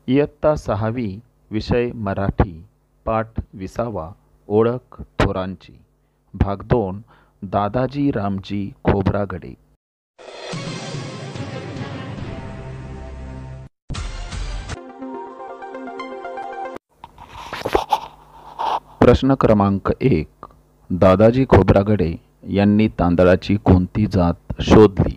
इयत्ता 6वी विषय मराठी पाठ 20वा ओळख थोरांची भाग 2 दादाजी रामजी खोब्रागडे। प्रश्न क्रमांक 1 दादाजी खोब्रागडे यांनी तांदळाची कोणती जात शोधली?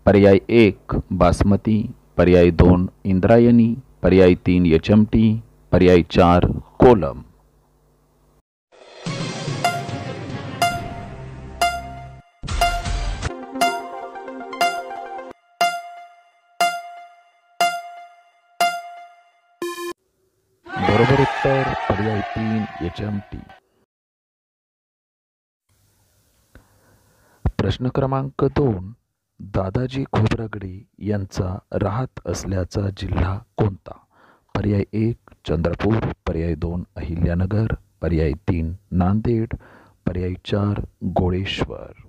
पर्याय 1 बासमती, पर्याय 2 इंद्रायणी, पर्याय 3 यचमटी, पर्याय 4 कोलम। बरोबर उत्तर पर्याय 3 यचमटी। प्रश्न क्रमांक 2 दादाजी खोब्रागडे यांचा राहत असल्याचा जिल्हा कोणता? पर्याय 1 चंद्रपूर, पर्याय 2 अहिल्यानगर, पर्याय 3 नांदेड, पर्याय 4 गोळेश्वर।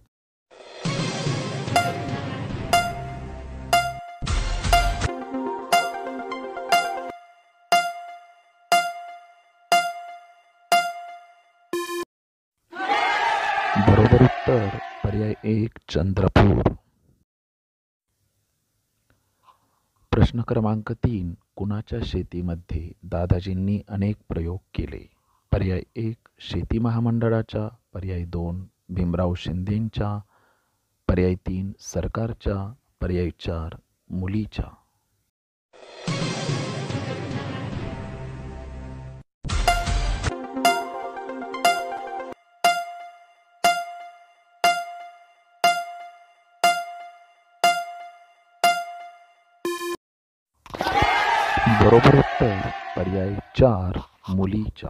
बरोबर उत्तर पर्याय 1 चंद्रपूर। प्रश्न क्रमांक 3 कुणाच्या शेतीमध्ये दादाजींनी अनेक प्रयोग केले? पर्याय 1 शेती महामंडळाच्या, पर्याय 2 भीमराव शिंदेंच्या, पर्याय 3 सरकारच्या, पर्याय 4 मुलीच्या। बरोबर उत्तर पर्याय 4 मुलीच्या।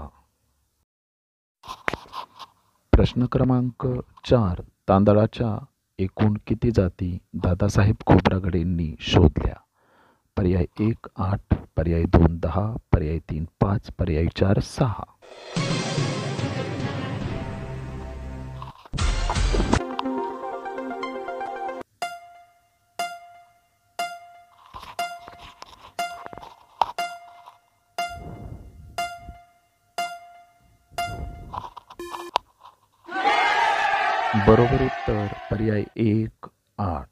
प्रश्न क्रमांक 4 तांदळाच्या एकूण किती जाती दादासाहेब खोब्रागडेंनी शोधल्या? पर्याय 1 8, पर्याय 2 10, पर्याय 3 5, पर्याय 4 6। बरोबर उत्तर पर्याय 1 8।